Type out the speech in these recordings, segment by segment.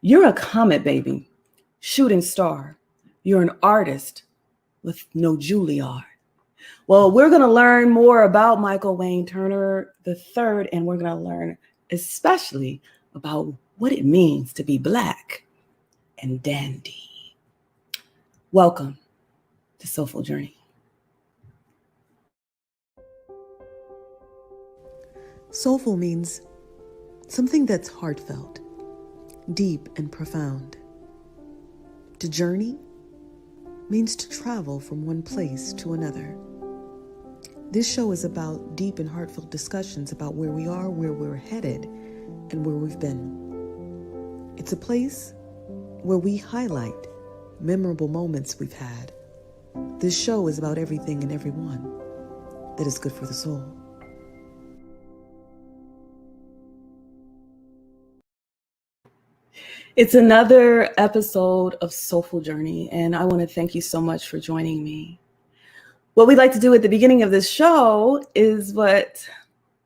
You're a comet, baby, shooting star. You're an artist with no Juilliard. Well, we're going to learn more about Michael Wayne Turner III, and we're going to learn especially about what it means to be Black and dandy. Welcome to Soulful Journey. Soulful means something that's heartfelt, deep and profound. To journey means to travel from one place to another. This show is about deep and heartfelt discussions about where we are, where we're headed, and where we've been. It's a place where we highlight memorable moments we've had. This show is about everything and everyone that is good for the soul. It's another episode of Soulful Journey, and I want to thank you so much for joining me. What we like to do at the beginning of this show is what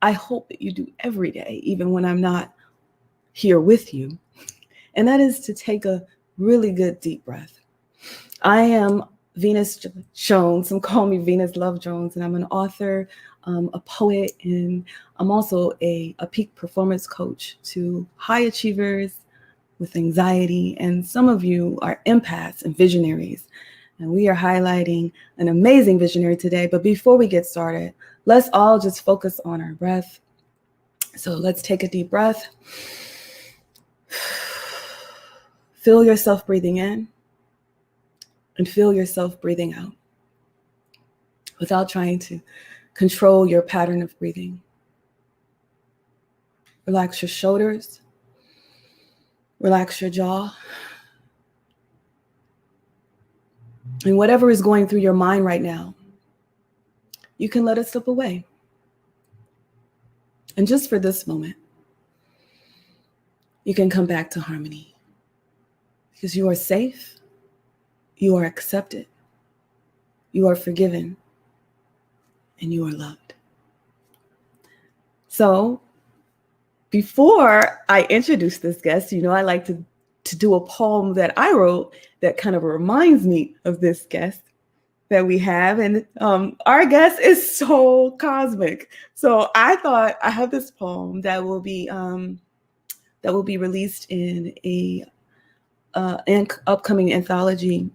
I hope that you do every day, even when I'm not here with you, and that is to take a really good deep breath. I am Venus Jones. Some call me Venus Love Jones, and I'm an author, a poet, and I'm also a peak performance coach to high achievers with anxiety, and some of you are empaths and visionaries, and we are highlighting an amazing visionary today. But before we get started, let's all just focus on our breath. So let's take a deep breath. Feel yourself breathing in and feel yourself breathing out without trying to control your pattern of breathing. Relax your shoulders. Relax your jaw. And whatever is going through your mind right now, you can let it slip away. And just for this moment, you can come back to harmony because you are safe, you are accepted, you are forgiven, and you are loved. So before I introduce this guest, I like to do a poem that I wrote that kind of reminds me of this guest that we have. And our guest is so cosmic. So I thought I have this poem that will be released in an upcoming anthology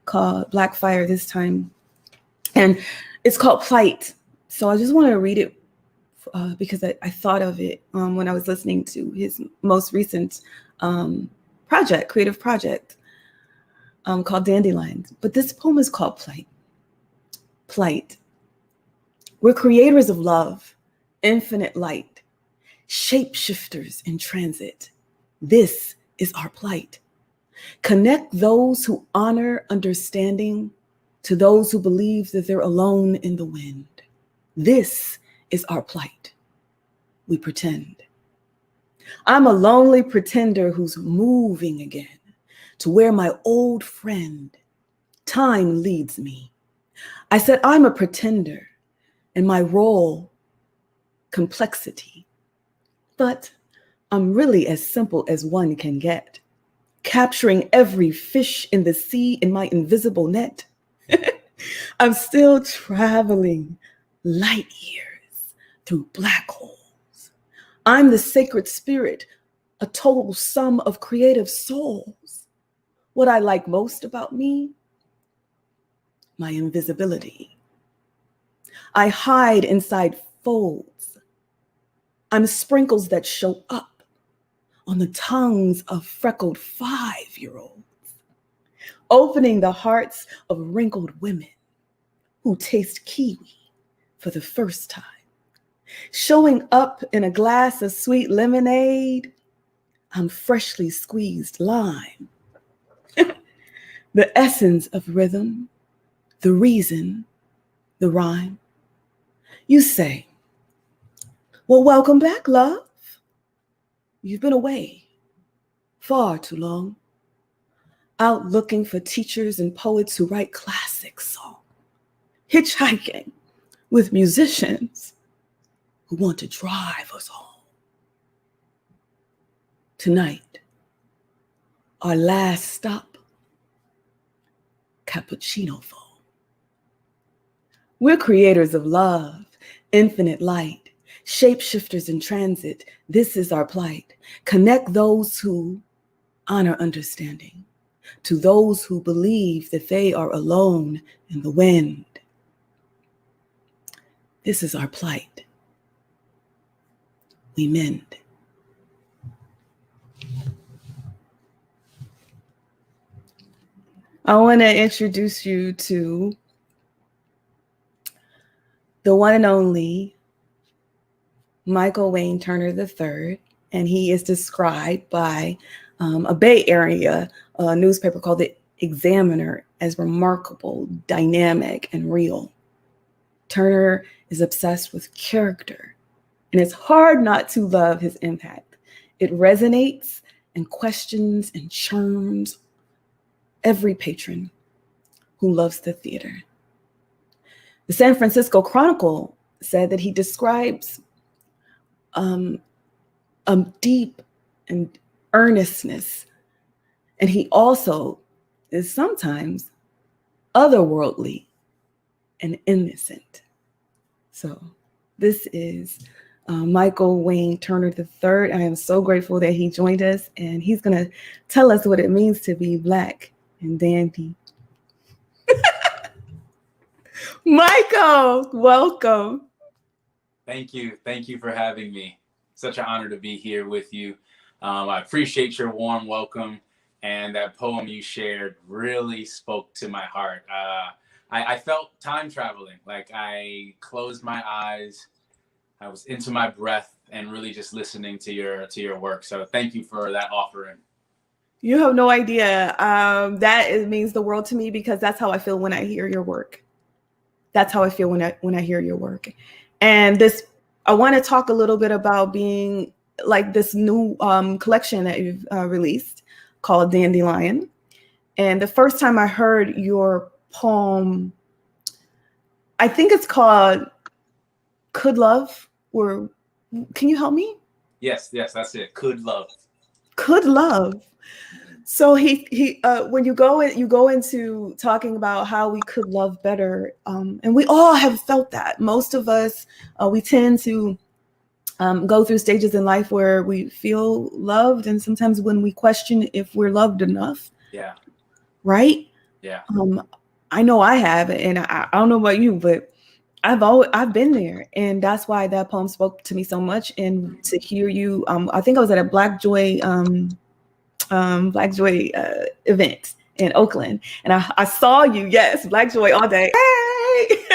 called Black Fire this time. And it's called Plight. So I just want to read it because I thought of it when I was listening to his most recent creative project called Dandelion. But this poem is called Plight. Plight. We're creators of love, infinite light, shapeshifters in transit. This is our plight. Connect those who honor understanding to those who believe that they're alone in the wind. This is our plight. We pretend. I'm a lonely pretender who's moving again to where my old friend time leads me. I said I'm a pretender and my role complexity, but I'm really as simple as one can get, capturing every fish in the sea in my invisible net. I'm still traveling light years through black holes. I'm the sacred spirit, a total sum of creative souls. What I like most about me, my invisibility. I hide inside folds. I'm sprinkles that show up on the tongues of freckled 5-year-olds, opening the hearts of wrinkled women who taste kiwi for the first time. Showing up in a glass of sweet lemonade, I'm freshly squeezed lime. The essence of rhythm, the reason, the rhyme. You say, well, welcome back, love. You've been away far too long, out looking for teachers and poets who write classic songs, hitchhiking with musicians who want to drive us home. Tonight, our last stop, cappuccino foam. We're creators of love, infinite light, shapeshifters in transit. This is our plight. Connect those who honor understanding to those who believe that they are alone in the wind. This is our plight. We mend. I want to introduce you to the one and only Michael Wayne Turner III, and he is described by a Bay Area newspaper called The Examiner as remarkable, dynamic, and real. Turner is obsessed with character, and it's hard not to love his impact. It resonates and questions and churns every patron who loves the theater. The San Francisco Chronicle said that he describes a deep and earnestness, and he also is sometimes otherworldly and innocent. So this is Michael Wayne Turner III. I am so grateful that he joined us, and he's going to tell us what it means to be Black and dandy. Michael, welcome. Thank you. Thank you for having me. Such an honor to be here with you. I appreciate your warm welcome, and that poem you shared really spoke to my heart. I felt time traveling, like I closed my eyes, I was into my breath, and really just listening to your work. So thank you for that offering. You have no idea. That means the world to me, because that's how I feel when I hear your work. That's how I feel when I hear your work. And I want to talk a little bit about being like this new collection that you've released called Dandelion. And the first time I heard your poem, I think it's called Could Love, or can you help me? Yes, that's it. Could Love. Could Love. So he when you go into talking about how we could love better, and we all have felt that. Most of us, we tend to go through stages in life where we feel loved, and sometimes when we question if we're loved enough. Yeah. Right? Yeah. I know I have, and I don't know about you, but I've been there, and that's why that poem spoke to me so much. And to hear you, I think I was at a Black Joy event in Oakland, and I saw you. Yes, Black Joy all day. Hey!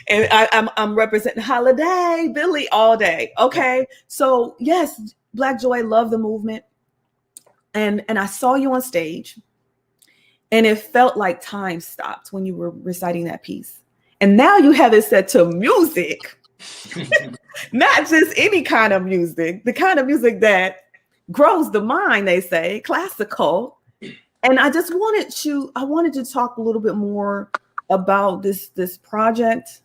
And I'm representing Holiday Billy all day. Okay, so yes, Black Joy, love the movement, and I saw you on stage, and it felt like time stopped when you were reciting that piece. And now you have it set to music, not just any kind of music, the kind of music that grows the mind, they say, classical. And I wanted to talk a little bit more about this project,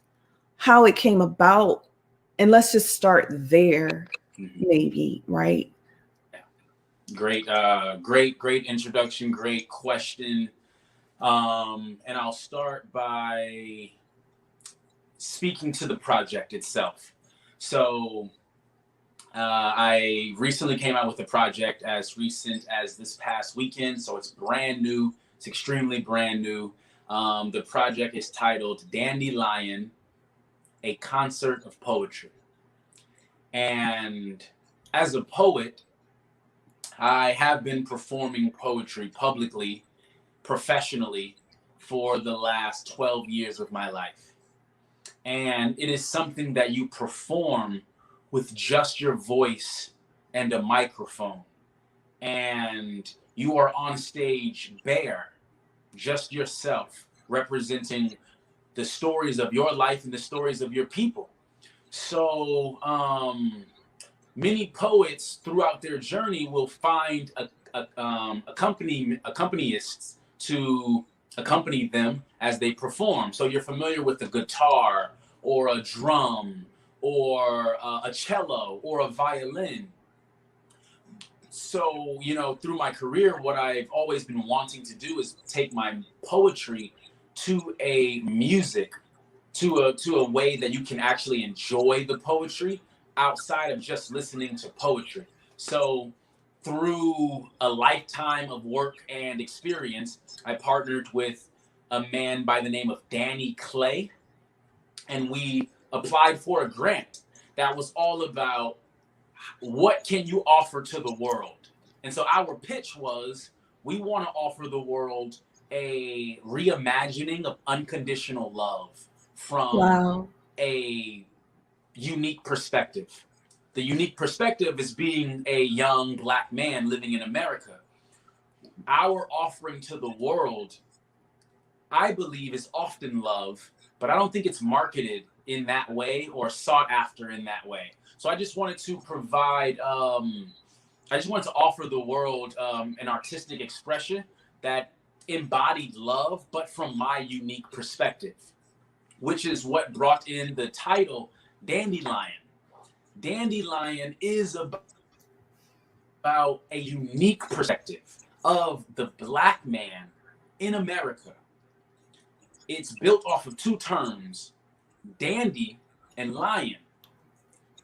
how it came about, and let's just start there, maybe, right? Yeah. Great introduction, great question. And I'll start by speaking to the project itself. So I recently came out with a project as recent as this past weekend. So it's brand new. It's extremely brand new. The project is titled Dandelion, a Concert of Poetry. And as a poet, I have been performing poetry publicly, professionally, for the last 12 years of my life. And it is something that you perform with just your voice and a microphone. And you are on stage bare, just yourself, representing the stories of your life and the stories of your people. So many poets throughout their journey will find accompanists to accompany them as they perform. So you're familiar with a guitar or a drum or a cello or a violin. So, through my career, what I've always been wanting to do is take my poetry to a music, to a way that you can actually enjoy the poetry outside of just listening to poetry. So through a lifetime of work and experience, I partnered with a man by the name of Danny Clay, and we applied for a grant that was all about what can you offer to the world. And so our pitch was, we want to offer the world a reimagining of unconditional love from Wow. a unique perspective. The unique perspective is being a young Black man living in America. Our offering to the world, I believe, is often love, but I don't think it's marketed in that way or sought after in that way. So I just wanted to provide, I just wanted to offer the world an artistic expression that embodied love, but from my unique perspective, which is what brought in the title Dandelion. Dandelion is about a unique perspective of the Black man in America. It's built off of two terms, dandy and lion.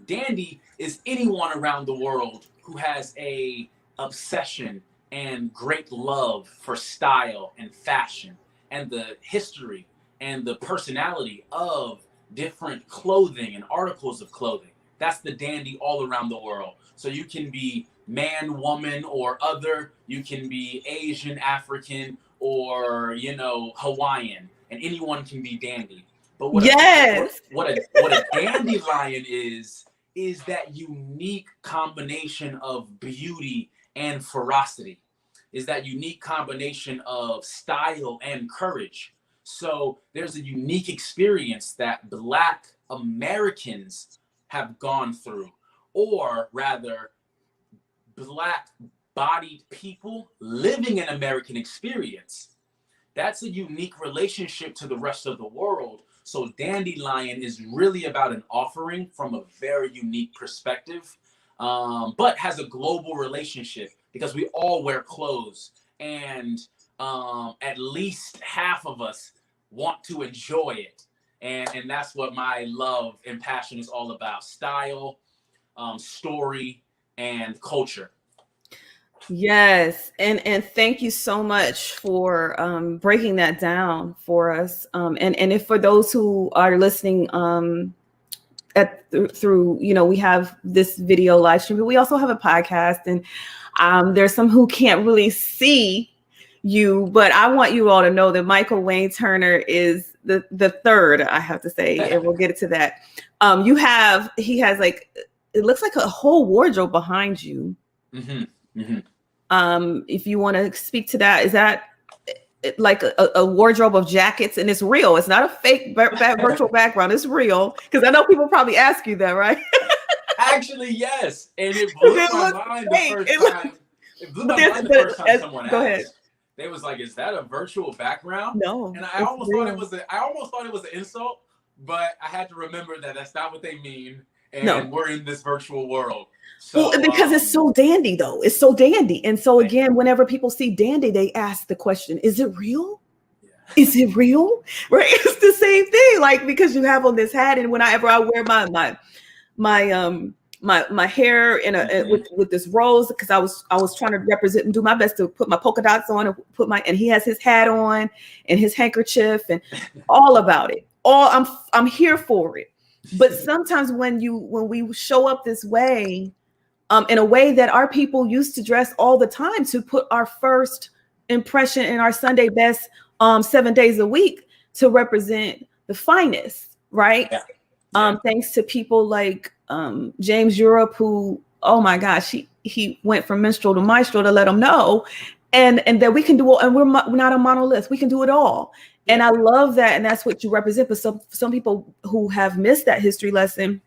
Dandy is anyone around the world who has a obsession and great love for style and fashion and the history and the personality of different clothing and articles of clothing. That's the dandy all around the world. So you can be man, woman, or other. You can be Asian, African, or Hawaiian, and anyone can be dandy. But what a dandelion is that unique combination of beauty and ferocity, is that unique combination of style and courage. So there's a unique experience that Black Americans have gone through, or rather, Black-bodied people living an American experience. That's a unique relationship to the rest of the world. So Dandelion is really about an offering from a very unique perspective, but has a global relationship because we all wear clothes, and at least half of us want to enjoy it. And that's what my love and passion is all about: style, story, and culture. Yes, and thank you so much for breaking that down for us. And if for those who are listening through, we have this video live stream, but we also have a podcast, and there's some who can't really see you, but I want you all to know that Michael Wayne Turner is the third, I have to say, and we'll get to that. He has like, it looks like a whole wardrobe behind you. Mm-hmm. Mm-hmm. If you want to speak to that, is that like a wardrobe of jackets? And it's real. It's not a fake virtual background. It's real. Because I know people probably ask you that, right? Actually, yes. And it blew my mind the first time. It blew my mind the first time someone asked. Go ahead. They was like, "Is that a virtual background?" No. And I almost thought it was an insult, but I had to remember that that's not what they mean. And we're in this virtual world. So, well, because it's so dandy, though. It's so dandy. And so, again, whenever people see dandy, they ask the question, is it real? Yeah. Is it real? Right? It's the same thing. Like, because you have on this hat, and whenever I wear my hair with this rose, because I was trying to represent and do my best to put my polka dots on and and he has his hat on and his handkerchief and all about it. I'm here for it. But sometimes when we show up this way, in a way that our people used to dress all the time to put our first impression in our Sunday best 7 days a week to represent the finest, right? Yeah. Thanks to people like James Europe, who, oh my gosh, he went from minstrel to maestro to let them know, and that we can do all, and we're not a monolith. We can do it all. And I love that, and that's what you represent. But some people who have missed that history lesson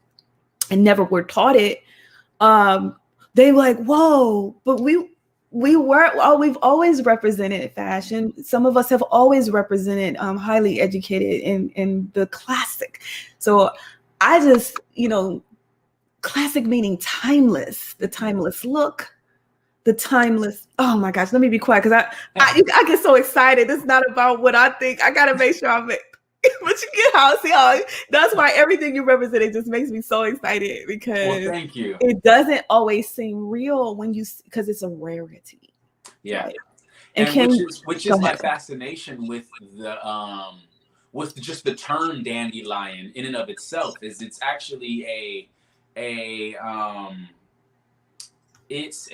and never were taught it, they were like, whoa, but we've always represented fashion. Some of us have always represented highly educated in the classic. So I just, classic meaning timeless, the timeless look, the timeless. Oh my gosh, let me be quiet because I get so excited. It's not about what I think. I gotta make sure I'm. But you get how see how that's why everything you represented just makes me so excited because thank you. It doesn't always seem real when you because it's a rarity. Yeah. Right? And which is my fascination with just the term dandelion in and of itself is it's actually it's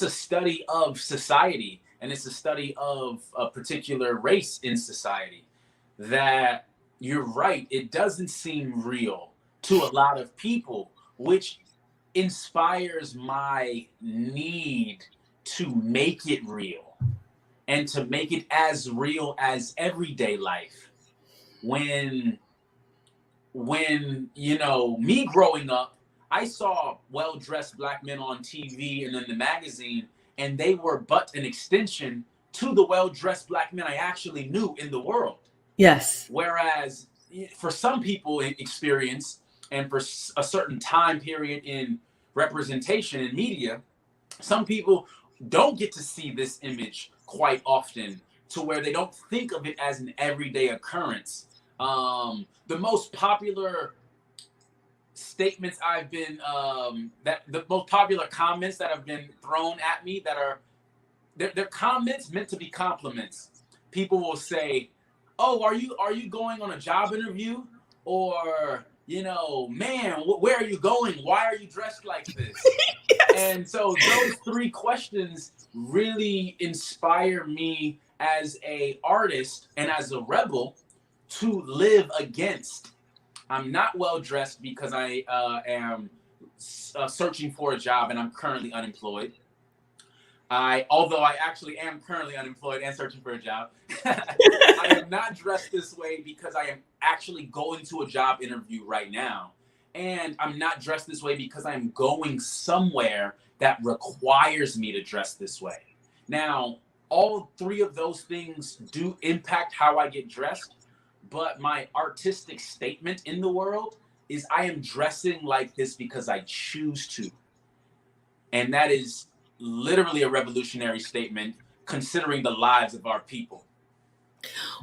a study of society, and it's a study of a particular race in society that you're right, it doesn't seem real to a lot of people, which inspires my need to make it real and to make it as real as everyday life. When me growing up, I saw well-dressed black men on TV and in the magazine, and they were but an extension to the well-dressed black men I actually knew in the world. Yes. Whereas for some people experience, and for a certain time period in representation in media, some people don't get to see this image quite often to where they don't think of it as an everyday occurrence. The most popular statements I've been the most popular comments that have been thrown at me that are they're comments meant to be compliments. People will say, "Oh, are you going on a job interview?" Or, "Man, where are you going? Why are you dressed like this?" Yes. And so those three questions really inspire me as a artist and as a rebel to live against. I'm not well dressed because I am searching for a job and I'm currently unemployed. Although I actually am currently unemployed and searching for a job, I am not dressed this way because I am actually going to a job interview right now. And I'm not dressed this way because I'm going somewhere that requires me to dress this way. Now, all three of those things do impact how I get dressed, but my artistic statement in the world is I am dressing like this because I choose to. And that is literally a revolutionary statement considering the lives of our people.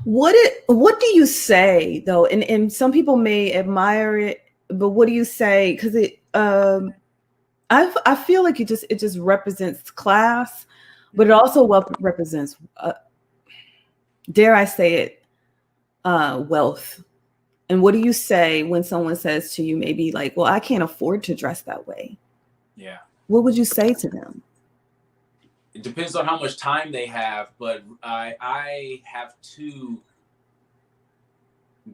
What do you say though? And some people may admire it, but what do you say? Because I feel like it just represents class, but it also represents dare I say it, wealth. And what do you say when someone says to you maybe like, well, I can't afford to dress that way? Yeah. What would you say to them? It depends on how much time they have, but I have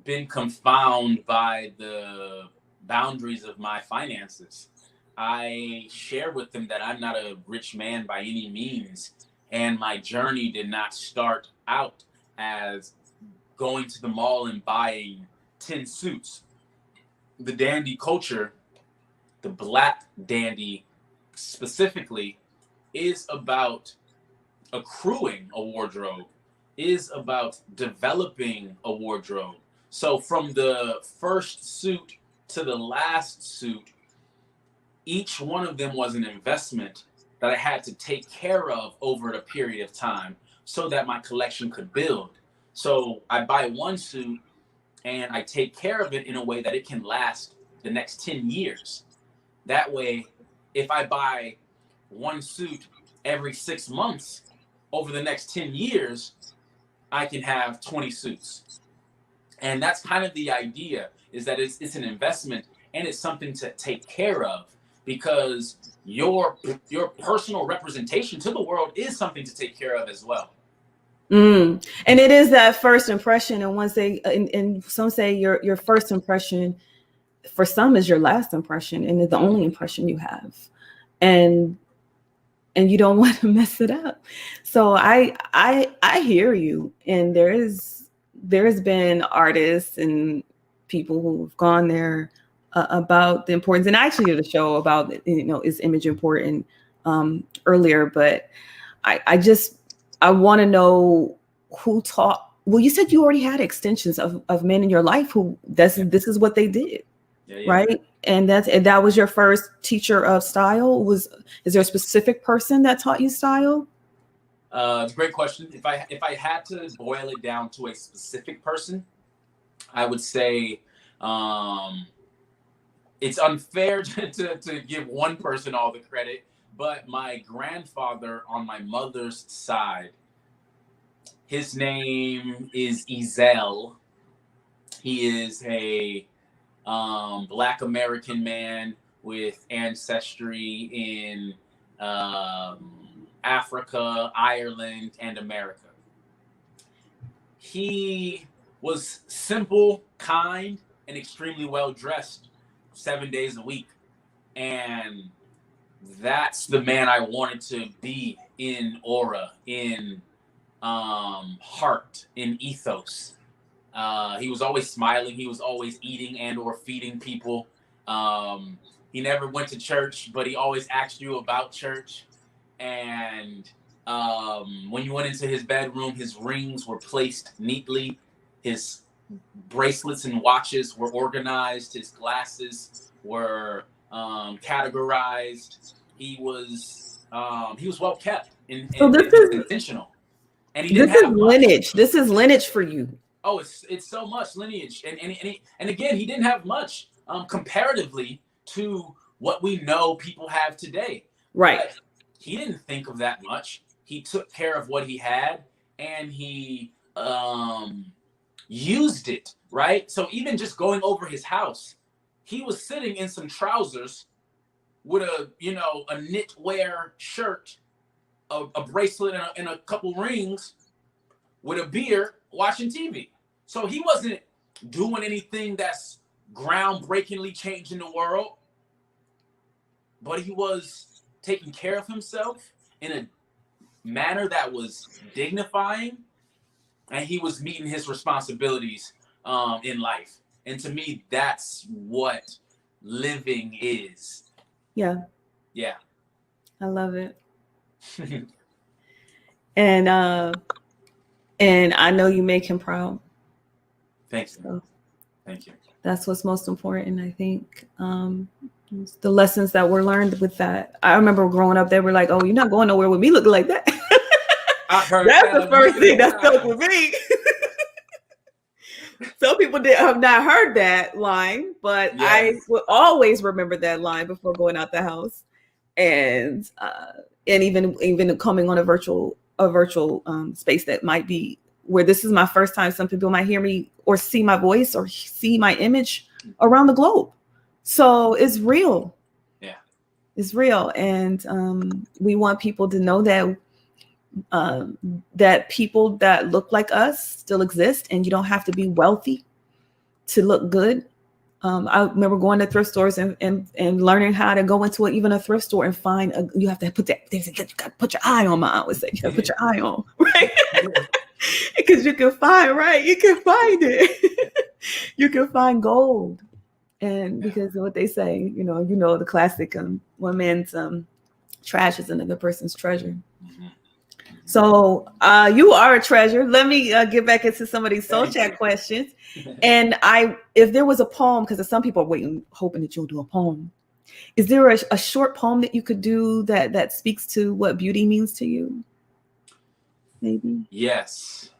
been confounded by the boundaries of my finances. I share with them that I'm not a rich man by any means, and my journey did not start out as going to the mall and buying 10 suits. The dandy culture, the black dandy specifically, is about accruing a wardrobe, is about developing a wardrobe. So from the first suit to the last suit, each one of them was an investment that I had to take care of over a period of time so that my collection could build. So I buy one suit and I take care of it in a way that it can last the next 10 years. That way, if I buy one suit every 6 months, over the next 10 years, I can have 20 suits. And that's kind of the idea, is that it's an investment and it's something to take care of, because your personal representation to the world is something to take care of as well. And it is that first impression. And once and some say your first impression for some is your last impression and is the only impression you have. And you don't want to mess it up. So I hear you. And there has been artists and people who've gone there about the importance. And I actually did a show about, is image important earlier, but I want to know who taught. Well, you said you already had extensions of men in your life who this is what they did. right? And that was your first teacher of style. Is there a specific person that taught you style? It's a great question. If I had to boil it down to a specific person, I would say it's unfair to give one person all the credit, but my grandfather on my mother's side, his name is Ezel. He is a Black American man with ancestry in Africa, Ireland, and America. He was simple, kind, and extremely well dressed 7 days a week. And that's the man I wanted to be in aura, in heart, in ethos. He was always smiling. He was always eating and or feeding people. He never went to church, but he always asked you about church. And when you went into his bedroom, his rings were placed neatly. His bracelets and watches were organized. His glasses were categorized. He was well kept and intentional. And he didn't have lineage. This is lineage for you. Oh, it's so much lineage, and again, he didn't have much comparatively to what we know people have today. Right. But he didn't think of that much. He took care of what he had, and he used it. Right. So even just going over his house, he was sitting in some trousers with a knitwear shirt, a bracelet, and a couple rings, with a beer, watching TV. So he wasn't doing anything that's groundbreakingly changing the world, but he was taking care of himself in a manner that was dignifying, and he was meeting his responsibilities in life. And to me, that's what living is. Yeah. Yeah. I love it. And I know you make him proud. Thank you. So thank you. That's what's most important, I think. The lessons that were learned with that. I remember growing up, they were like, "Oh, you're not going nowhere with me looking like that." I heard that's the first thing that stuck with me. Some people have not heard that line, but yes. I would always remember that line before going out the house, and even coming on a virtual space that might be where this is my first time. Some people might hear me or see my voice or see my image around the globe. So it's real. Yeah, it's real, and we want people to know that that people that look like us still exist, and you don't have to be wealthy to look good. I remember going to thrift stores and learning how to go into even a thrift store and find you have to put that. You got to put your eye on. I always say you got to put your eye on, right? Because you can find it. You can find gold, and because of what they say, the classic one man's trash is another person's treasure. Mm-hmm. So you are a treasure. Let me get back into some of these soul chat questions. And if there was a poem, because some people are hoping that you'll do a poem. Is there a short poem that you could do that speaks to what beauty means to you? Maybe. Yes.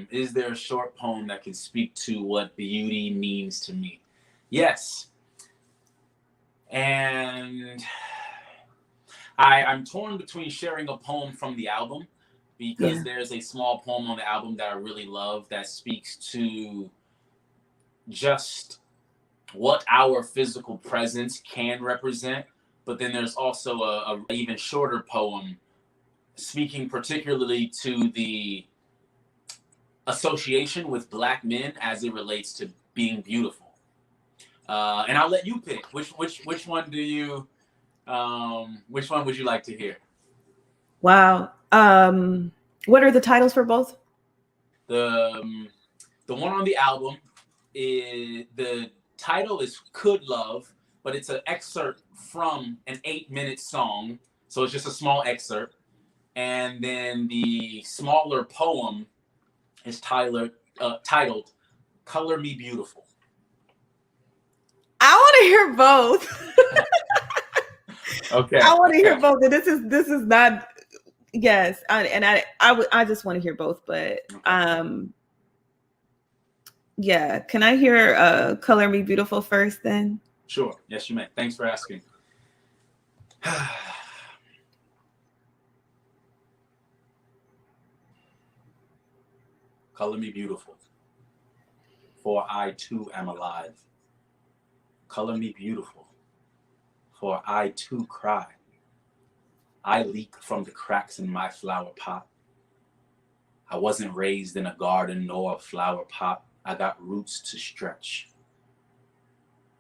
Is there a short poem that can speak to what beauty means to me? Yes. And I'm torn between sharing a poem from the album, because there's a small poem on the album that I really love that speaks to just what our physical presence can represent. But then there's also a even shorter poem speaking particularly to the association with Black men as it relates to being beautiful. And I'll let you pick. Which one do you... which one would you like to hear? Wow. What are the titles for both? The one on the album the title is Could Love, but it's an excerpt from an 8-minute song. So it's just a small excerpt. And then the smaller poem is titled Color Me Beautiful. to hear both. Okay. I want to okay. hear both. And this is not. Yes, I just want to hear both. But yeah. Can I hear "Color Me Beautiful" first, then? Sure. Yes, you may. Thanks for asking. Color me beautiful, for I too am alive. Color me beautiful, for I too cry. I leak from the cracks in my flower pot. I wasn't raised in a garden nor a flower pot. I got roots to stretch.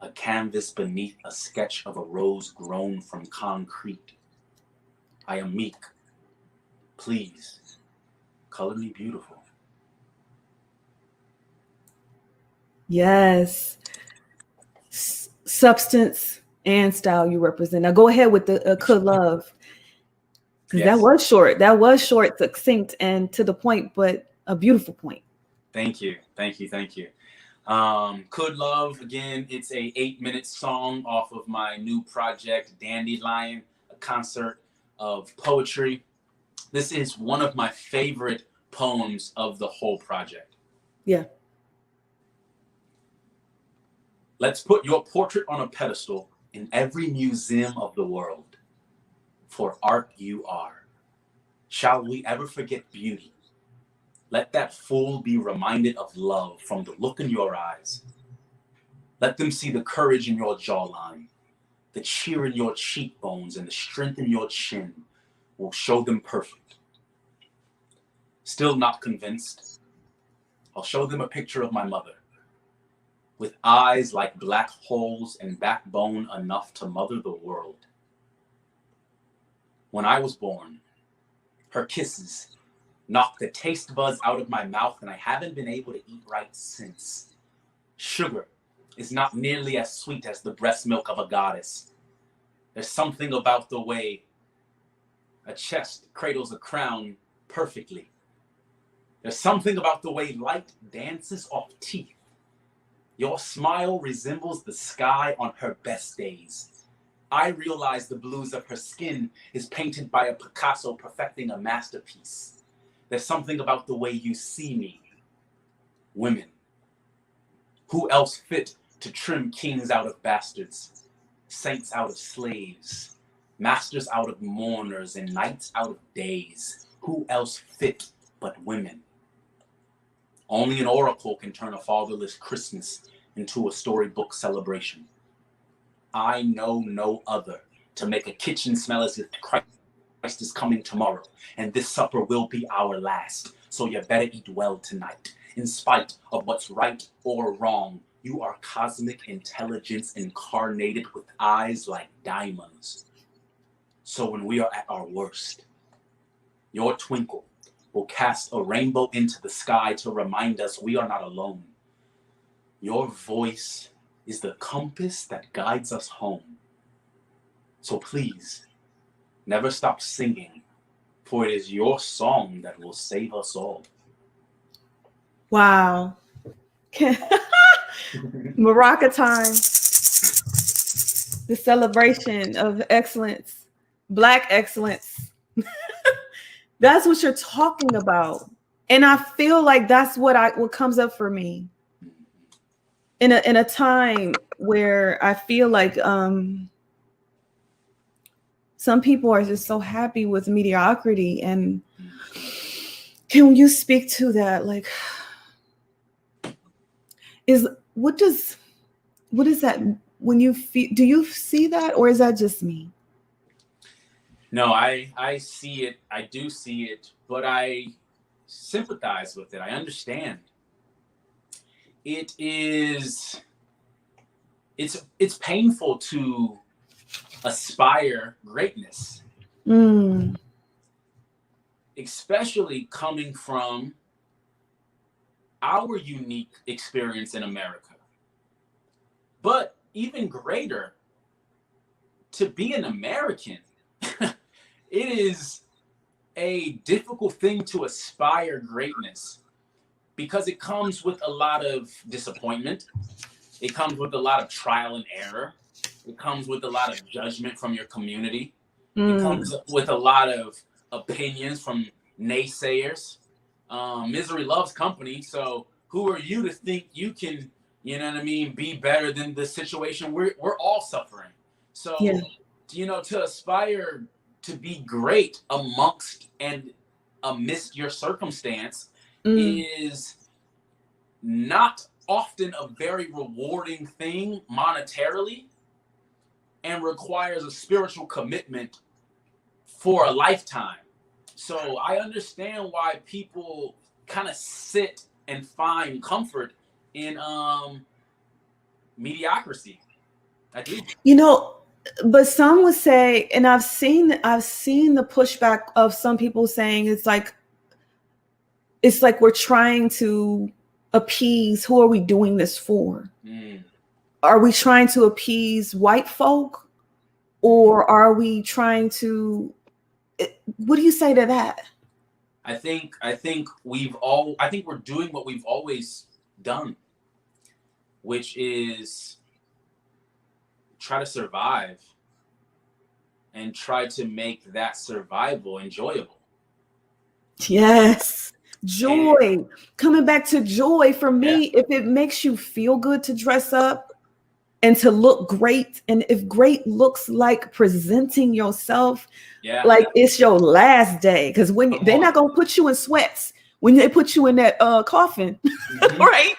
A canvas beneath a sketch of a rose grown from concrete. I am meek. Please, color me beautiful. Yes. Substance and style you represent. Now go ahead with the "Could Love," because that was short. That was short, succinct, and to the point, but a beautiful point. Thank you. Could Love, again, it's a 8-minute song off of my new project, Dandelion, a concert of poetry. This is one of my favorite poems of the whole project. Yeah. Let's put your portrait on a pedestal in every museum of the world. For art you are. Shall we ever forget beauty? Let that fool be reminded of love from the look in your eyes. Let them see the courage in your jawline, the cheer in your cheekbones, and the strength in your chin will show them perfect. Still not convinced? I'll show them a picture of my mother, with eyes like black holes and backbone enough to mother the world. When I was born, her kisses knocked the taste buds out of my mouth, and I haven't been able to eat right since. Sugar is not nearly as sweet as the breast milk of a goddess. There's something about the way a chest cradles a crown perfectly. There's something about the way light dances off teeth. Your smile resembles the sky on her best days. I realize the blues of her skin is painted by a Picasso perfecting a masterpiece. There's something about the way you see me. Women. Who else fit to trim kings out of bastards, saints out of slaves, masters out of mourners, and nights out of days? Who else fit but women? Only an oracle can turn a fatherless Christmas into a storybook celebration. I know no other to make a kitchen smell as if Christ is coming tomorrow, and this supper will be our last. So you better eat well tonight. In spite of what's right or wrong, you are cosmic intelligence incarnated with eyes like diamonds. So when we are at our worst, your twinkle will cast a rainbow into the sky to remind us we are not alone. Your voice is the compass that guides us home. So please, never stop singing, for it is your song that will save us all. Wow. Maraca time. The celebration of excellence, Black excellence. That's what you're talking about. And I feel like that's what comes up for me. In a time where I feel like some people are just so happy with mediocrity. And can you speak to that? Like, what is that when you feel? Do you see that, or is that just me? No, I see it. I do see it, but I sympathize with it. I understand. It's painful to aspire greatness, especially coming from our unique experience in America. But even greater, to be an American, it is a difficult thing to aspire greatness because it comes with a lot of disappointment. It comes with a lot of trial and error. It comes with a lot of judgment from your community. It comes with a lot of opinions from naysayers. Misery loves company. So who are you to think you can, you know what I mean, be better than the situation we're all suffering? So, you know, to aspire to be great amongst and amidst your circumstance is not often a very rewarding thing monetarily, and requires a spiritual commitment for a lifetime. So I understand why people kind of sit and find comfort in mediocrity. I do. You know, but some would say, and I've seen the pushback of some people saying it's like we're trying to appease. Who are we doing this for? Are we trying to appease white folk, or are we trying to? What do you say to that? I think we're doing what we've always done, which is try to survive and try to make that survival enjoyable. Yes. Joy. Coming back to joy for me, if it makes you feel good to dress up and to look great, and if great looks like presenting yourself like it's your last day, because when they're not gonna put you in sweats when they put you in that coffin, right?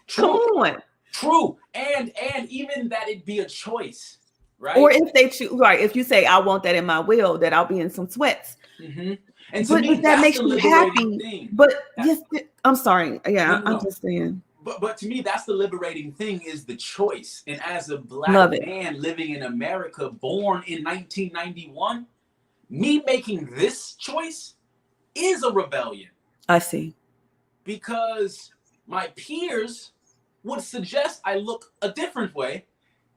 True. Come on. True. And even that it be a choice, right? Or if they choose, right? If you say I want that in my will, that I'll be in some sweats. And to me, that makes me happy. Thing. But yes, I'm sorry. Yeah, I'm just saying. But to me, that's the liberating thing, is the choice. And as a Black man living in America, born in 1991, me making this choice is a rebellion. I see. Because my peers would suggest I look a different way,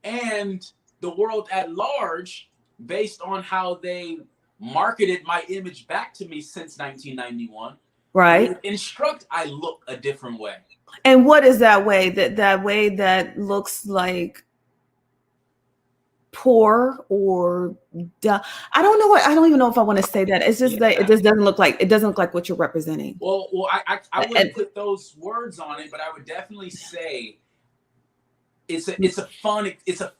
and the world at large, based on how they marketed my image back to me since 1991, right, would instruct I look a different way. And what is that way? That way that looks like poor or I don't know I don't even know if I want to say that. It's just that it just doesn't look like what you're representing. Well, I wouldn't put those words on it, but I would definitely say it's a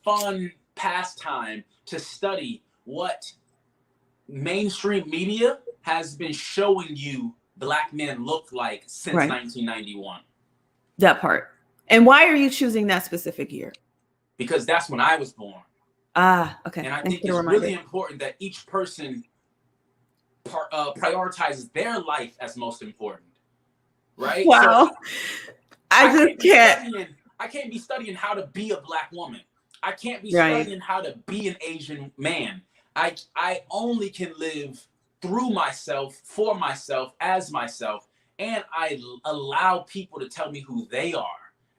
fun pastime to study what mainstream media has been showing you Black men look like since 1991. That part. And why are you choosing that specific year? Because that's when I was born. Okay. And I think it's really important that each person prioritizes their life as most important, right? Wow. So I can't be studying how to be a Black woman. I can't be studying how to be an Asian man. I only can live through myself, for myself, as myself, and I allow people to tell me who they are,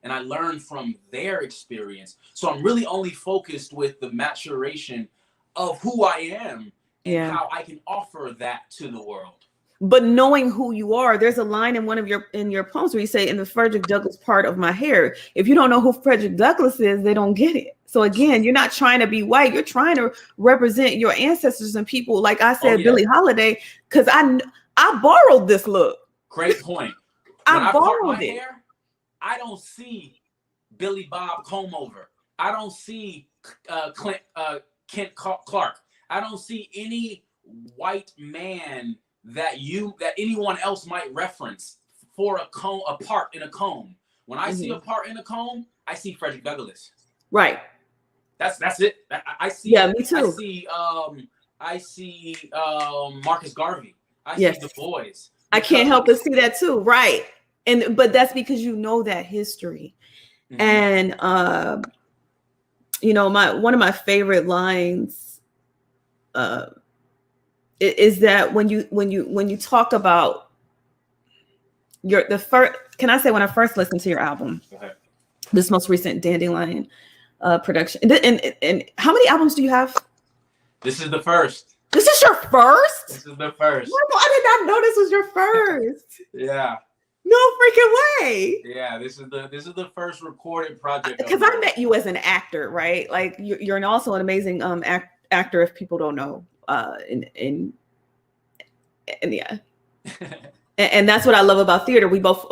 and I learn from their experience. So I'm really only focused with the maturation of who I am and how I can offer that to the world. But knowing who you are, there's a line in one of your poems where you say, in the Frederick Douglass part of my hair. If you don't know who Frederick Douglass is, they don't get it. So again, you're not trying to be white. You're trying to represent your ancestors and people. Like I said, Billie Holiday, because I borrowed this look. Great point. I borrowed it. Hair, I don't see Billy Bob comb over. I don't see Kent Clark. I don't see any white man that anyone else might reference for a part in a comb. When I see a part in a comb, I see Frederick Douglass. Right. That's it. I see. Yeah, me too. I see Marcus Garvey. I see the boys. I can't help but see that too. Right. But that's because you know that history. And one of my favorite lines is that when you talk about the first, can I say, when I first listened to your album, this most recent Dandelion production, and how many albums do you have? This is the first. This is your first? This is the first. I did not know this was your first. Yeah. No freaking way. Yeah, this is the first recorded project. Because I met you as an actor, right? Like you're also an amazing actor. If people don't know, and yeah, and that's what I love about theater. We both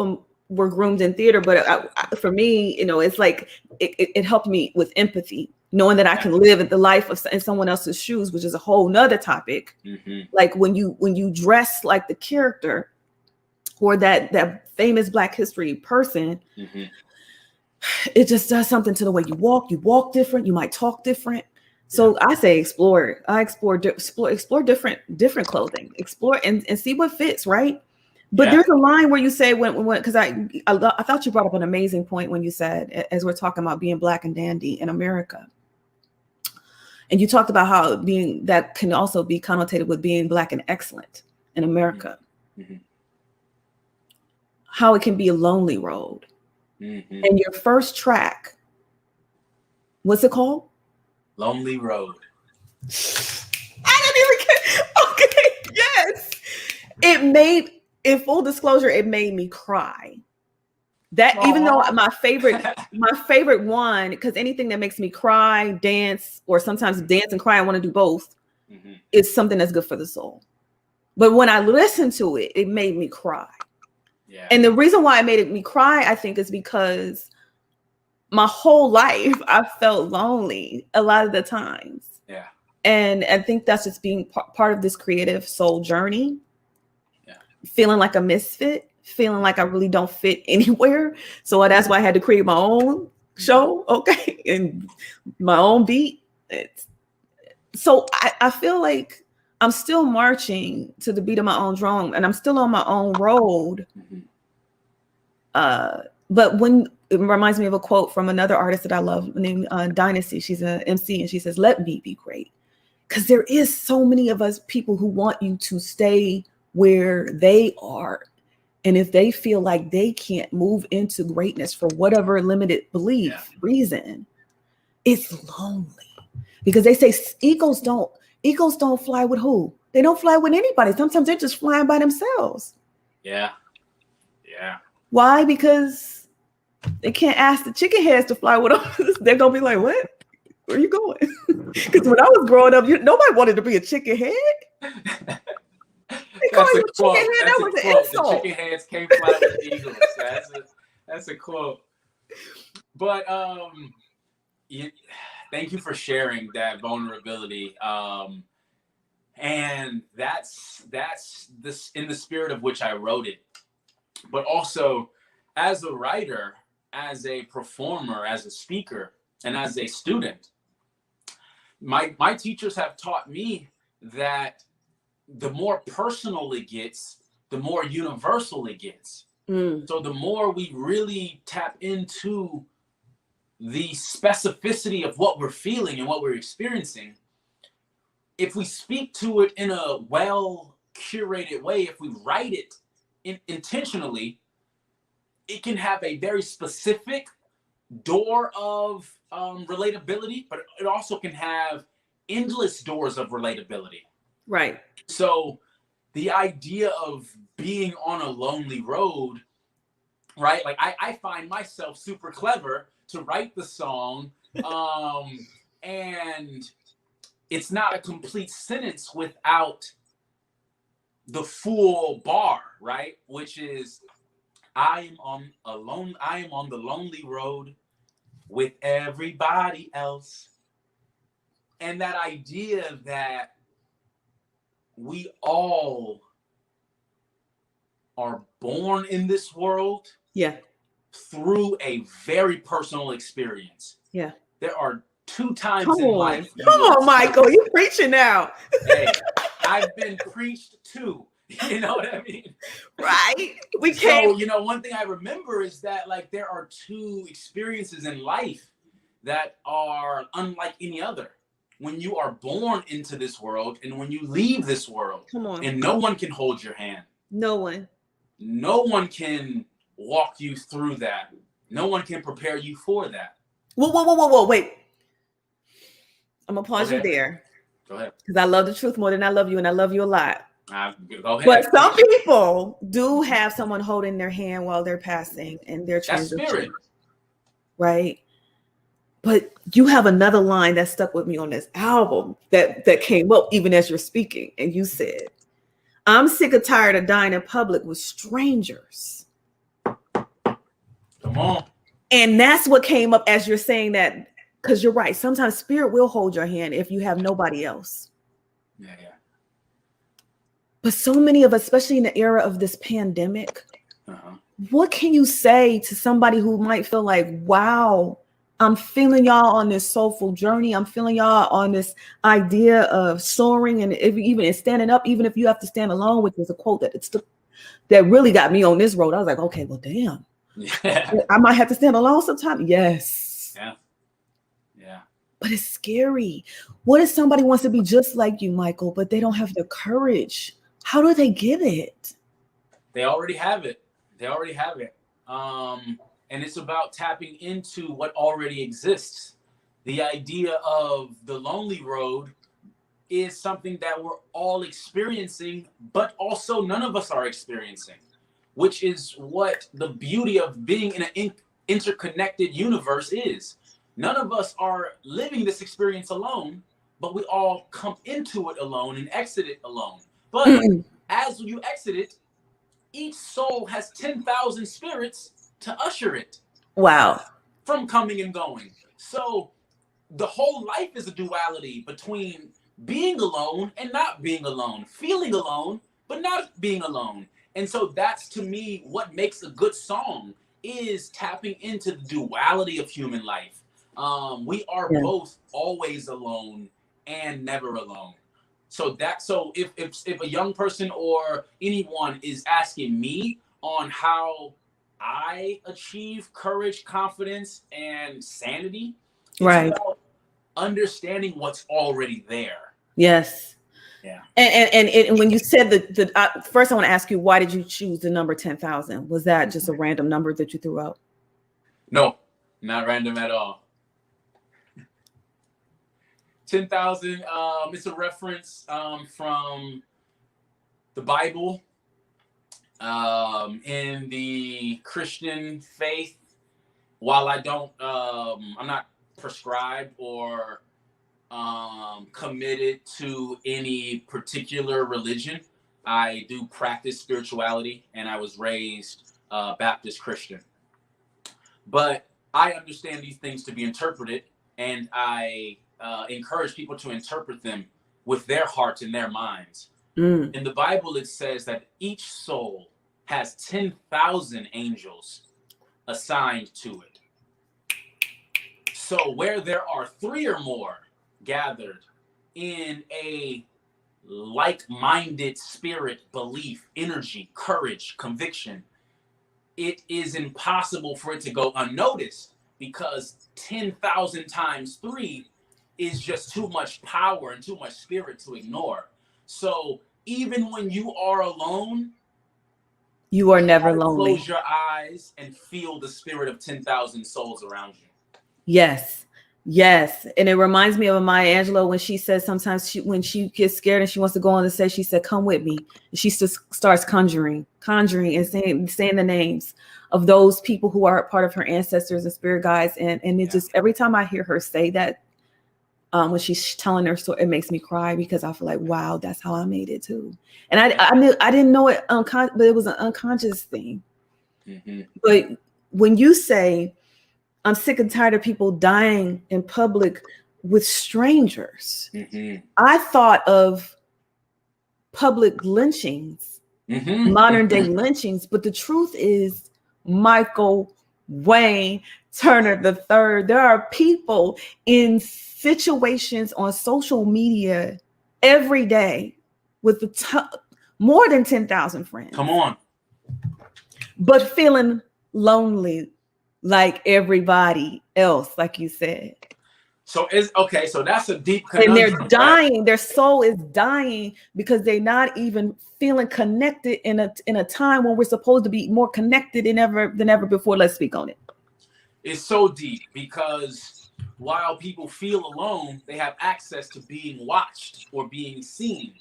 were groomed in theater, but for me, it's like it helped me with empathy, knowing that I can live the life of in someone else's shoes, which is a whole nother topic. Mm-hmm. Like when you dress like the character or that famous Black history person, mm-hmm. it just does something to the way you walk. You walk different. You might talk different. So I say explore. I explore different clothing. Explore and see what fits, right? But there's a line where you say when because I thought you brought up an amazing point when you said, as we're talking about being Black and dandy in America, and you talked about how that can also be connotated with being Black and excellent in America. Mm-hmm. How it can be a lonely road. Mm-hmm. And your first track, what's it called? Lonely Road. I didn't even get. Okay, yes. It made, in full disclosure, it made me cry. That even though my favorite one, because anything that makes me cry, dance, or sometimes dance and cry, I want to do both, mm-hmm. is something that's good for the soul. But when I listened to it, it made me cry. Yeah. And the reason why it made me cry, I think, is because my whole life I felt lonely a lot of the times. Yeah. And I think that's just being part of this creative soul journey. Yeah. Feeling like a misfit, feeling like I really don't fit anywhere. So that's why I had to create my own show, okay, and my own beat. So I feel like I'm still marching to the beat of my own drum, and I'm still on my own road. Mm-hmm. But when it reminds me of a quote from another artist that I love named Dynasty. She's an MC, and she says, "Let me be great," because there is so many of us people who want you to stay where they are, and if they feel like they can't move into greatness for whatever limited belief reason, it's lonely. Because they say eagles don't fly with who? They don't fly with anybody. Sometimes they're just flying by themselves. Yeah. Yeah. Why? Because they can't ask the chicken heads to fly with them. They're going to be like, what? Where are you going? Because when I was growing up, nobody wanted to be a chicken head. They call you a chicken head. That was an insult. The chicken heads can't fly with eagles. That's a quote. But thank you for sharing that vulnerability. And that's this in the spirit of which I wrote it. But also, as a writer, as a performer, as a speaker, and as a student, my teachers have taught me that the more personal it gets, the more universal it gets. Mm. So the more we really tap into the specificity of what we're feeling and what we're experiencing, if we speak to it in a well-curated way, if we write it intentionally, it can have a very specific door of relatability, but it also can have endless doors of relatability. Right. So the idea of being on a lonely road, right? Like I find myself super clever to write the song, and it's not a complete sentence without the full bar, right? Which is, I am on the lonely road with everybody else. And that idea that we all are born in this world through a very personal experience. Yeah. There are 2 times in life. Come on, Michael, you're preaching now. Hey, I've been preached to. You know what I mean? Right. So, one thing I remember is that, like, there are 2 experiences in life that are unlike any other. When you are born into this world and when you leave this world. Come on. And no one can hold your hand. No one. No one can walk you through that. No one can prepare you for that. Whoa, wait. I'm going to pause you there. Go ahead. Because I love the truth more than I love you, and I love you a lot. Go ahead. But some people do have someone holding their hand while they're passing and they're That's spirit. transitioning, right? But you have another line that stuck with me on this album that came up even as you're speaking. And you said, I'm sick and tired of dying in public with strangers. Come on. And that's what came up as you're saying that, because you're right. Sometimes spirit will hold your hand if you have nobody else. Yeah. But so many of us, especially in the era of this pandemic, what can you say to somebody who might feel like, wow, I'm feeling y'all on this soulful journey. I'm feeling y'all on this idea of soaring and even standing up, even if you have to stand alone, which is a quote that really got me on this road. I was like, okay, well, damn. Yeah. I might have to stand alone sometime. Yes. Yeah. But it's scary. What if somebody wants to be just like you, Michael, but they don't have the courage? How do they get it? They already have it. And it's about tapping into what already exists. The idea of the lonely road is something that we're all experiencing, but also none of us are experiencing, which is what the beauty of being in an interconnected universe is. None of us are living this experience alone, but we all come into it alone and exit it alone. But as you exit it, each soul has 10,000 spirits to usher it. Wow. From coming and going. So the whole life is a duality between being alone and not being alone, feeling alone, but not being alone. And so that's, to me, what makes a good song, is tapping into the duality of human life. We are both always alone and never alone. So if a young person or anyone is asking me on how I achieve courage, confidence, and sanity, it's about understanding what's already there. Yes. Yeah. And when you said first, I want to ask you, why did you choose the number 10,000? Was that just a random number that you threw out? No, not random at all. 10,000. It's a reference from the Bible. In the Christian faith, while I don't, I'm not prescribed or committed to any particular religion. I do practice spirituality, and I was raised Baptist Christian. But I understand these things to be interpreted, and I encourage people to interpret them with their hearts and their minds. In the Bible, it says that each soul has 10,000 angels assigned to it. So where there are 3 or more gathered in a like-minded spirit, belief, energy, courage, conviction, it is impossible for it to go unnoticed, because 10,000 times 3 is just too much power and too much spirit to ignore. So even when you are alone, you are never lonely. Close your eyes and feel the spirit of 10,000 souls around you. Yes. And it reminds me of Maya Angelou when she says sometimes when she gets scared and she wants to go on the stage, she said, come with me. And she just starts conjuring and saying the names of those people who are part of her ancestors and spirit guides. And it just, every time I hear her say that, when she's telling her story, it makes me cry, because I feel like, wow, that's how I made it too. And I didn't know it but it was an unconscious thing. But when you say, I'm sick and tired of people dying in public with strangers, I thought of public lynchings, modern day lynchings. But the truth is, Michael Wayne Turner III, there are people in situations on social media every day with more than 10,000 friends. Come on. But feeling lonely like everybody else, like you said. So that's a deep conundrum. And they're dying, right? Their soul is dying because they're not even feeling connected in a time when we're supposed to be more connected than ever before. Let's speak on it. It's so deep, because while people feel alone, they have access to being watched or being seen.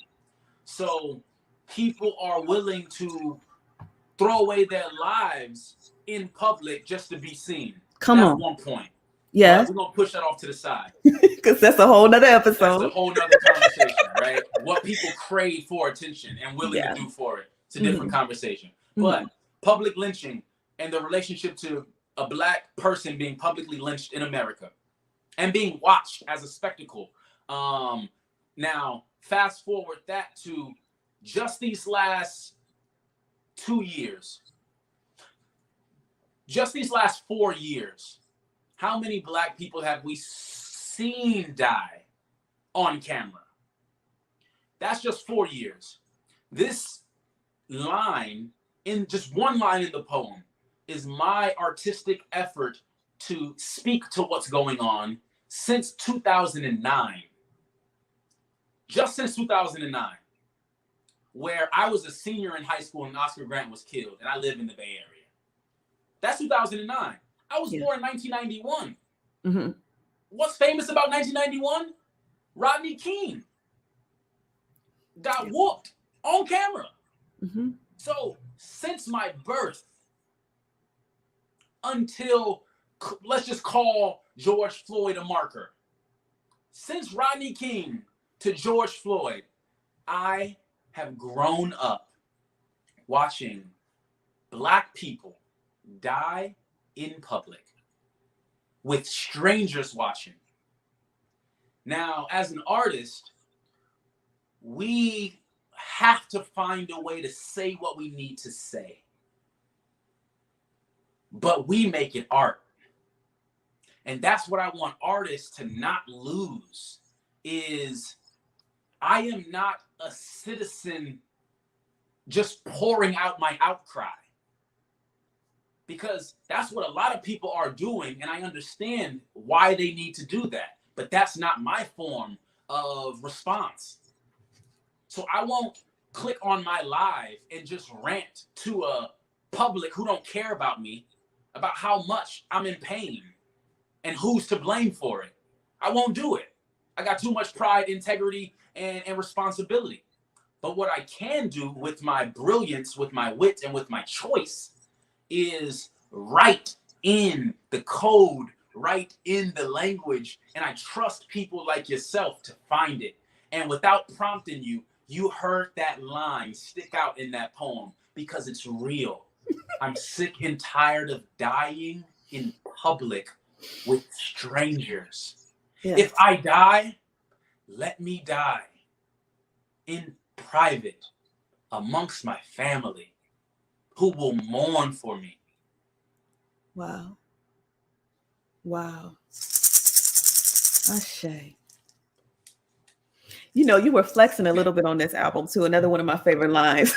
So people are willing to throw away their lives in public just to be seen. Come That's on. one point. Yeah. But we're going to push that off to the side. Because that's a whole nother That's episode. a whole nother conversation, right? What people crave for attention and willing Yeah. to do for it. It's a different conversation. Mhm. But public lynching and the relationship to a Black person being publicly lynched in America and being watched as a spectacle. Now, fast forward that to just these last 2 years, just these last 4 years, how many Black people have we seen die on camera? That's just 4 years. This line, in just one line in the poem, is my artistic effort to speak to what's going on since 2009. Just since 2009, where I was a senior in high school and Oscar Grant was killed, and I live in the Bay Area. That's 2009. I was born in 1991. Mm-hmm. What's famous about 1991? Rodney King got whooped on camera. Mm-hmm. So since my birth until, let's just call George Floyd a marker. Since Rodney King to George Floyd, I have grown up watching Black people die in public with strangers watching. Now, as an artist, we have to find a way to say what we need to say. But we make it art. And that's what I want artists to not lose is I am not a citizen just pouring out my outcry. Because that's what a lot of people are doing, and I understand why they need to do that. But that's not my form of response. So I won't click on my live and just rant to a public who don't care about me about how much I'm in pain and who's to blame for it. I won't do it. I got too much pride, integrity, and responsibility. But what I can do with my brilliance, with my wit, and with my choice is write in the code, write in the language, and I trust people like yourself to find it. And without prompting you, you heard that line stick out in that poem because it's real. I'm sick and tired of dying in public with strangers. Yes. If I die, let me die in private amongst my family who will mourn for me. Wow. Wow. Ashe. You know, you were flexing a little bit on this album too. Another one of my favorite lines.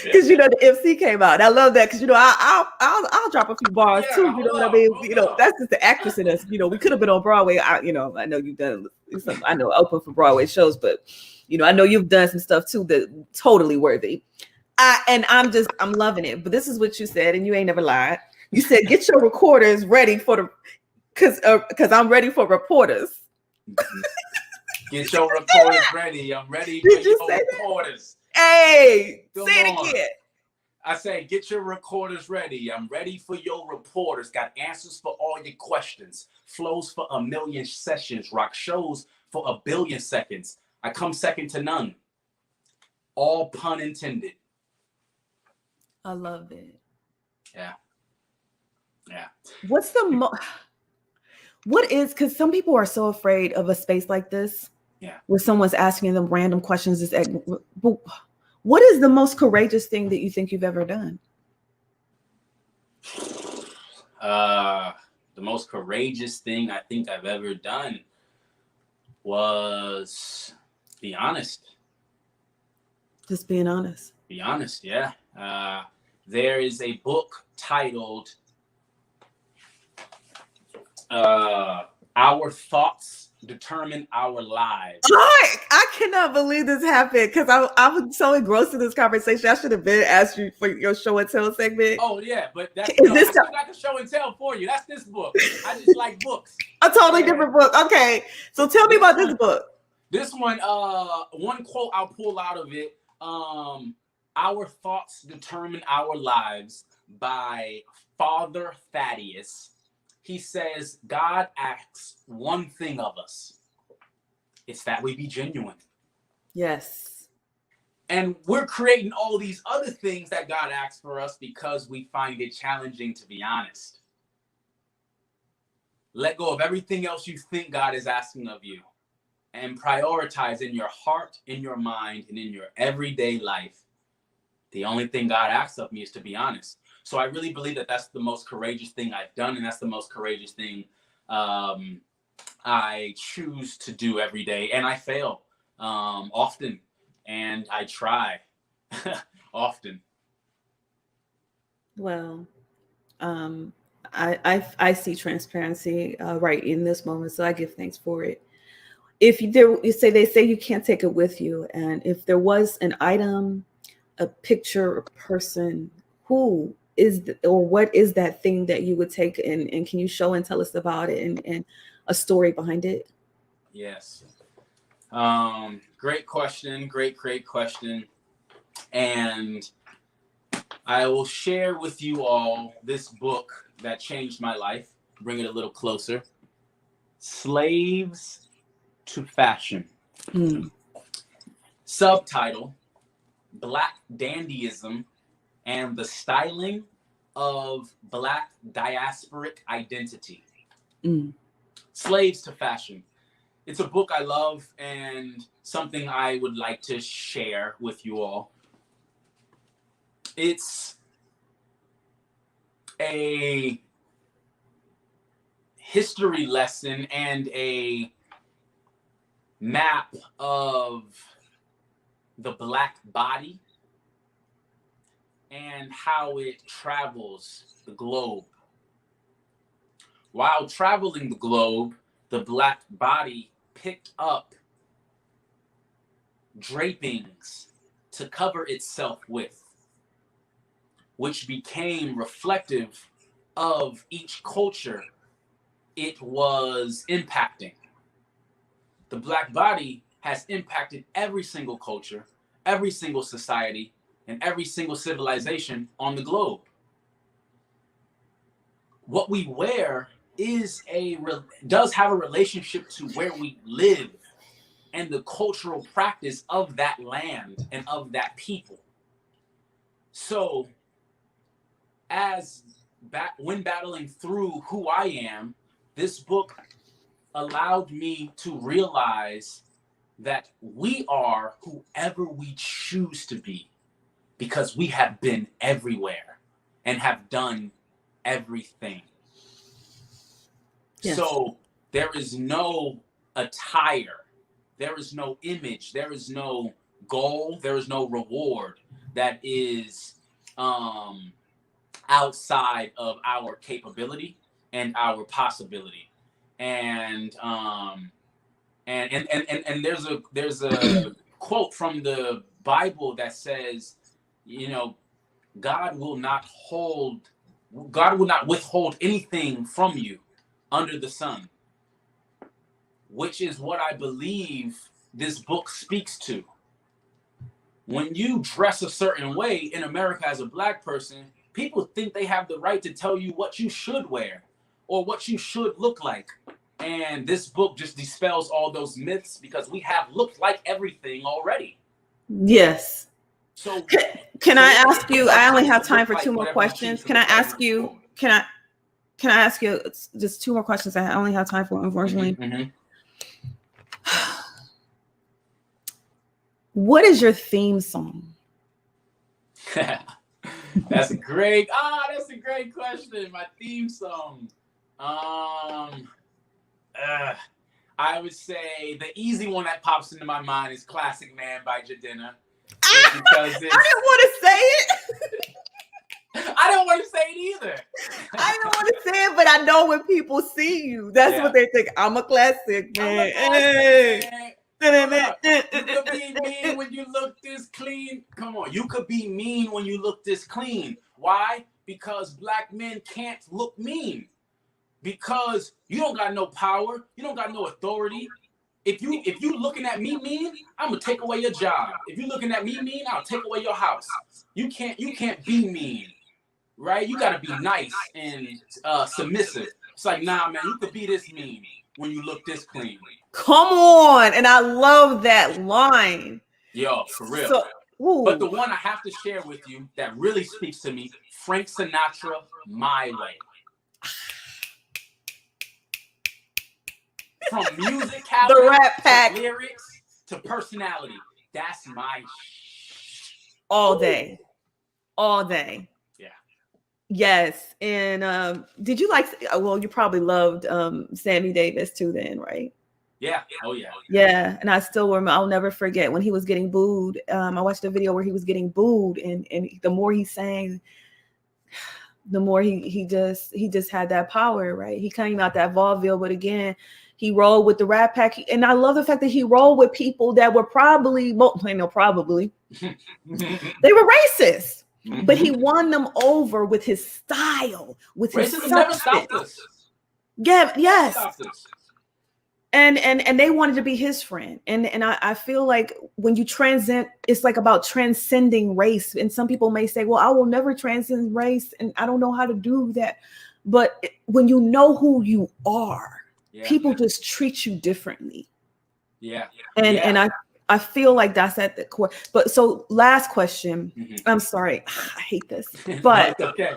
Because you know the MC came out. I love that because you know I'll drop a few bars too. You know what I mean? You know that's just the actress in us. You know we could have been on Broadway. I know you've done some. I know open for Broadway shows, but you know I know you've done some stuff too that totally worthy. I'm loving it. But this is what you said, and you ain't never lied. You said get your recorders ready for the because I'm ready for reporters. Get your recorders ready. I'm ready for your reporters. Hey, Come say it on. again. I say, get your recorders ready. I'm ready for your reporters. Got answers for all your questions. Flows for 1,000,000 sessions. Rock shows for 1,000,000,000 seconds. I come second to none. All pun intended. I love it. Yeah. Yeah. What's what is, because some people are so afraid of a space like this. Yeah. Where someone's asking them random questions. What is the most courageous thing that you think you've ever done? The most courageous thing I think I've ever done was be honest. Just being honest. Be honest, yeah. There is a book titled Our Thoughts Determine Our Lives. I cannot believe this happened because I was so engrossed in this conversation. I should have been asked you for your show and tell segment. Oh yeah, but that's this not the show and tell for you. That's this book. I just like books. A totally different book. Okay, so tell me about this book. This one quote I'll pull out of it. Our thoughts determine our lives, by Father Thaddeus. He says, God asks one thing of us. It's that we be genuine. Yes. And we're creating all these other things that God asks for us because we find it challenging to be honest. Let go of everything else you think God is asking of you and prioritize in your heart, in your mind, and in your everyday life. The only thing God asks of me is to be honest. So I really believe that that's the most courageous thing I've done, and that's the most courageous thing I choose to do every day. And I fail often, and I try often. Well, I see transparency right in this moment, so I give thanks for it. If they say you can't take it with you, and if there was an item, a picture, a person, who is or what is that thing that you would take, and can you show and tell us about it and a story behind it? Yes. Great question. Great question. And I will share with you all this book that changed my life. Bring it a little closer. Slaves to Fashion. Subtitle: Black Dandyism and the Styling of Black Diasporic Identity. Slaves to Fashion. It's a book I love and something I would like to share with you all. It's a history lesson and a map of the Black body and how it travels the globe. While traveling the globe, the Black body picked up drapings to cover itself with, which became reflective of each culture it was impacting. The Black body has impacted every single culture, every single society, and every single civilization on the globe. What we wear does have a relationship to where we live and the cultural practice of that land and of that people. So when battling through who I am, this book allowed me to realize that we are whoever we choose to be, because we have been everywhere and have done everything. Yes. So there is no attire, there is no image, there is no goal, there is no reward that is outside of our capability and our possibility. And there's a quote from the Bible that says, God will not withhold anything from you under the sun, which is what I believe this book speaks to. When you dress a certain way in America as a Black person, people think they have the right to tell you what you should wear or what you should look like. And this book just dispels all those myths, because we have looked like everything already. Yes. So can I ask you, I only have time for two more questions. Can I ask you just two more questions? I only have time for, unfortunately. Mm-hmm. What is your theme song? That's a great question. My theme song. I would say the easy one that pops into my mind is Classic Man by Jadena. Because I didn't want to say it. I don't want to say it either. I don't want to say it, but I know when people see you, that's what they think. I'm a classic man. You could be mean when you look this clean. Come on, you could be mean when you look this clean. Why? Because Black men can't look mean. Because you don't got no power, you don't got no authority, If you looking at me mean, I'm gonna take away your job. If you looking at me mean, I'll take away your house. You can't be mean, right? You gotta be nice and submissive. It's like, nah, man, you could be this mean when you look this clean. Come on. And I love that line. Yo, for real. So, but the one I have to share with you that really speaks to me, Frank Sinatra, My Way. From musicality, the Rat Pack, to lyrics, to personality. That's my all day. All day. Yeah. Yes. And did you like, well, you probably loved Sammy Davis too then, right? Yeah. Oh, yeah. Yeah. And I still remember, I'll never forget when he was getting booed. I watched a video where he was getting booed, and the more he sang, the more he just had that power, right? He came out that vaudeville, but again, he rolled with the Rat Pack. And I love the fact that he rolled with people that were probably, they were racist, but he won them over with his style, with his racism never stopped us. Yeah, yes. And they wanted to be his friend. And I feel like when you transcend, it's like about transcending race. And some people may say, well, I will never transcend race, and I don't know how to do that. But when you know who you are, people just treat you differently. Yeah. And I feel like that's at the core. But so last question. I'm sorry. I hate this. But okay.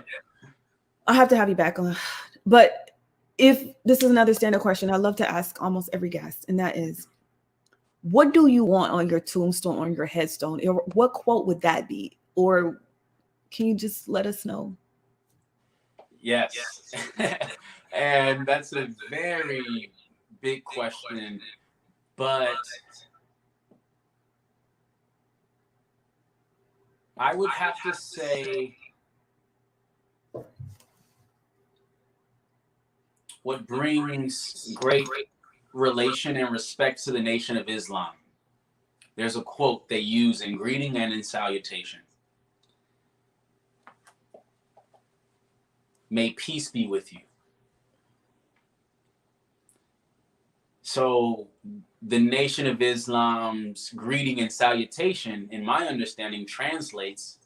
I have to have you back on. But if this is another standard question, I love to ask almost every guest, and that is, what do you want on your tombstone, on your headstone? Or what quote would that be? Or can you just let us know? Yes. And that's a very big question, but I would have to say what brings great relation and respect to the Nation of Islam. There's a quote they use in greeting and in salutation. May peace be with you. So the Nation of Islam's greeting and salutation, in my understanding, translates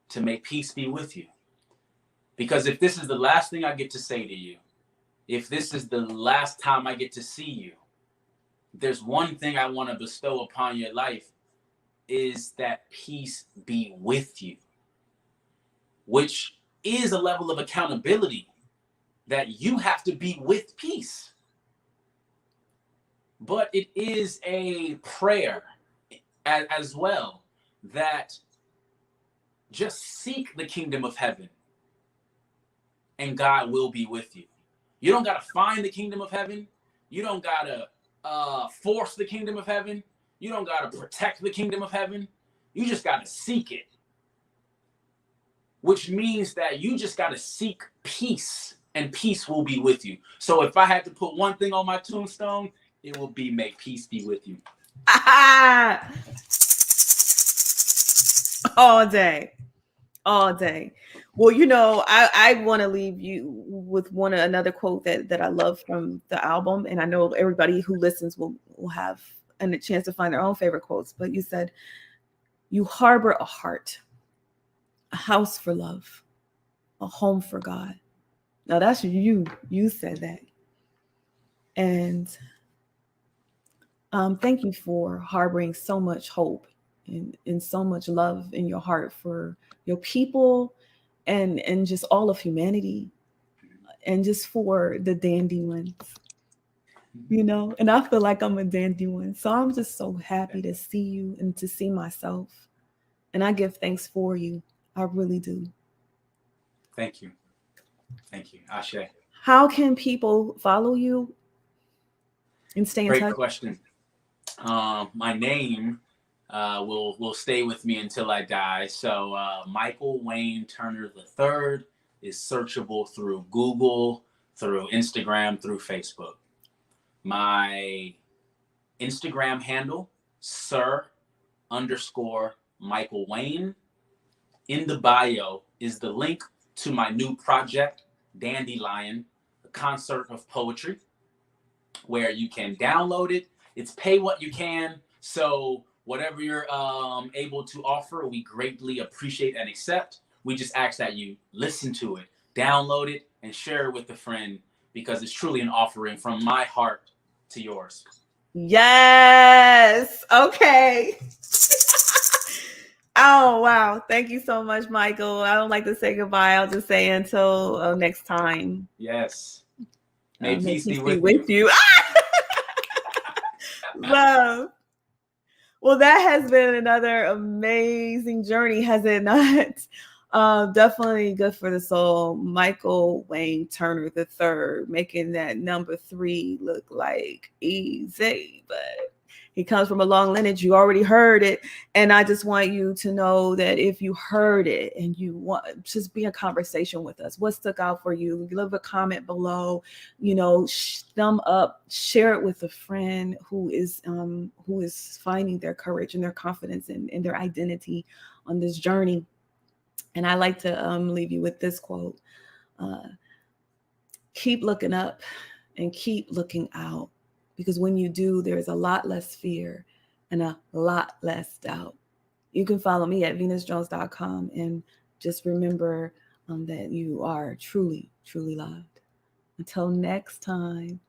to may peace be with you. Because if this is the last thing I get to say to you, if this is the last time I get to see you, there's one thing I want to bestow upon your life, is that peace be with you, which is a level of accountability that you have to be with peace. But it is a prayer as well, that just seek the kingdom of heaven and God will be with you. You don't got to find the kingdom of heaven. You don't got to force the kingdom of heaven. You don't got to protect the kingdom of heaven. You just got to seek it, which means that you just got to seek peace, and peace will be with you. So if I had to put one thing on my tombstone, it will be may peace be with you. All day. All day. Well, you know, I want to leave you with another quote that I love from the album. And I know everybody who listens will have a chance to find their own favorite quotes. But you said, you harbor a heart, a house for love, a home for God. Now that's you. You said that. And thank you for harboring so much hope and so much love in your heart for your people and just all of humanity, and just for the dandy ones, you know. And I feel like I'm a dandy one. So I'm just so happy to see you and to see myself. And I give thanks for you. I really do. Thank you. Thank you. Ashe. How can people follow you and stay in touch? Great question. My name will stay with me until I die. So Michael Wayne Turner III is searchable through Google, through Instagram, through Facebook. My Instagram handle, Sir_Michael Wayne. In the bio is the link to my new project, Dandelion, a concert of poetry. where you can download it. It's pay what you can. So whatever you're able to offer, we greatly appreciate and accept. We just ask that you listen to it, download it, and share it with a friend, because it's truly an offering from my heart to yours. Yes. Okay. Oh, wow. Thank you so much, Michael. I don't like to say goodbye. I'll just say until next time. Yes. May peace be with with you. you. Love. Well, that has been another amazing journey, has it not? Definitely good for the soul. Michael Wayne Turner III, making that number 3 look like easy, but he comes from a long lineage. You already heard it. And I just want you to know that if you heard it and you want, just be in conversation with us. What stuck out for you? Leave a comment below, thumb up, share it with a friend who is finding their courage and their confidence in their identity on this journey. And I like to leave you with this quote. Keep looking up and keep looking out. Because when you do, there's a lot less fear and a lot less doubt. You can follow me at venusjones.com, and just remember that you are truly, truly loved. Until next time.